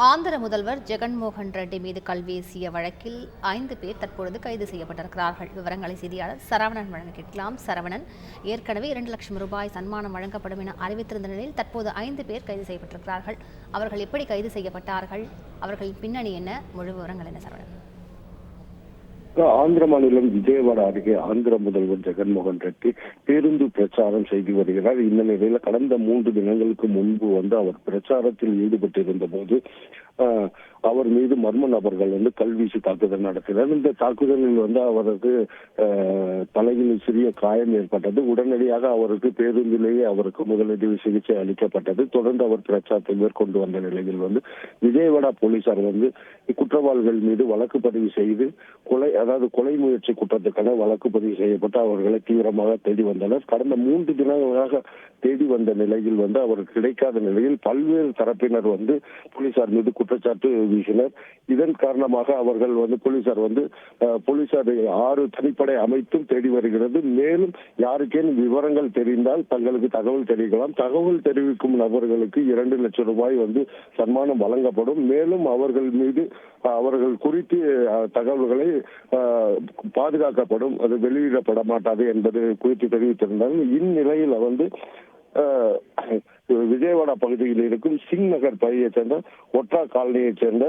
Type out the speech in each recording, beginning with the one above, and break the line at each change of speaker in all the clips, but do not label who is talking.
ஆந்திர முதல்வர் ஜெகன்மோகன் ரெட்டி மீது கல்வீசிய வழக்கில் 5 பேர் தற்பொழுது கைது செய்யப்பட்டிருக்கிறார்கள். விவரங்களை செய்தியாளர் சரவணன் வழங்க கேட்கலாம். சரவணன், ஏற்கனவே 2 லட்சம் ரூபாய் சன்மானம் வழங்கப்படும் என அறிவித்திருந்த நிலையில் தற்போது 5 பேர் கைது செய்யப்பட்டிருக்கிறார்கள். அவர்கள் எப்படி கைது செய்யப்பட்டார்கள்? அவர்களின் பின்னணி என்ன? முழு விவரங்கள் என்ன சரவணன்?
ஆந்திர மாநிலம் விஜயவாடா அருகே ஆந்திர முதல்வர் ஜெகன்மோகன் ரெட்டி பேருந்து பிரச்சாரம் செய்து வருகிறார். இந்த நிலையில கடந்த 3 தினங்களுக்கு முன்பு அவர் பிரச்சாரத்தில் ஈடுபட்டிருந்த போது அவர் மீது மர்ம நபர்கள் கல்வீசி தாக்குதல் நடத்தினர். இந்த தாக்குதலில் அவருக்கு தலையில் சிறிய காயம் ஏற்பட்டது. உடனடியாக அவருக்கு பேருந்திலேயே அவருக்கு முதலுதவி சிகிச்சை அளிக்கப்பட்டது. தொடர்ந்து அவர் பிரச்சாரத்தை மேற்கொண்டு வந்த நிலையில் விஜயவாடா போலீசார் குற்றவாளிகள் மீது வழக்கு பதிவு செய்து கொலை முயற்சி குற்றத்துக்கான வழக்கு பதிவு செய்யப்பட்டு அவர்களை தீவிரமாக தேடி வந்தனர். கடந்த 3 தினங்களாக தேடி வந்த நிலையில் அவர் கிடைக்காத நிலையில் பல்வேறு தரப்பினர் போலீசார் மீது குற்றச்சாட்டு வீசினர். இதன் காரணமாக அவர்கள் போலீசார் 6 தனிப்படை அமைத்தும் தேடி வருகிறது. மேலும் யாருக்கேனும் விவரங்கள் தெரிந்தால் தங்களுக்கு தகவல் தெரிவிக்கலாம். தகவல் தெரிவிக்கும் நபர்களுக்கு 2 லட்சம் ரூபாய் சன்மானம் வழங்கப்படும். மேலும் அவர்கள் மீது அவர்கள் குறித்து தகவல்களை பாதுகாக்கப்படும், அது வெளியிடப்பட மாட்டாது என்பது குறித்து தெரிவித்திருந்தார்கள். இந்நிலையில் விஜயவாடா பகுதியில் இருக்கும் சிங் நகர் பகுதியைச் சேர்ந்த ஒட்ரா காலனியைச் சேர்ந்த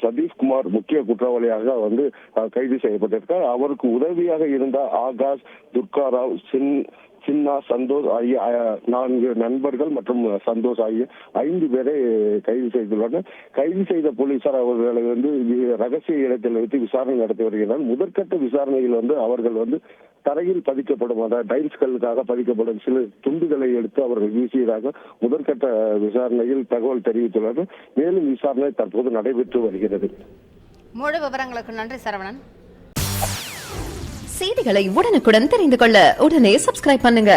சதீஷ்குமார் முக்கிய குற்றவாளியாக கைது செய்யப்பட்டிருக்கார். அவருக்கு உதவியாக இருந்த ஆகாஷ், துர்காராவ், சின்னா, சந்தோஷ் ஆகிய 4 நண்பர்கள் மற்றும் சந்தோஷ் ஆகிய 5 பேரை கைது செய்துள்ளனர். கைது செய்த போலீசார் அவர்களை ரகசிய இடத்தில் வைத்து விசாரணை நடத்தி வருகிறார். முதற்கட்ட விசாரணையில் அவர்கள் தரையில் பதிக்கப்படும், அதாவது டைல்ஸ்களுக்காக பதிக்கப்படும் சில துண்டுகளை எடுத்து அவர்கள் வீசியதாக முதற்கட்ட விசாரணையில் தகவல் தெரிவித்துள்ளனர். மேலும் விசாரணை தற்போது நடைபெற்று வருகிறது.
முழு விவரங்களுக்கு நன்றி சரவணன்.
செய்திகளை உடனுக்குடன் தெரிந்து கொள்ள உடனே சப்ஸ்கிரைப் பண்ணுங்க.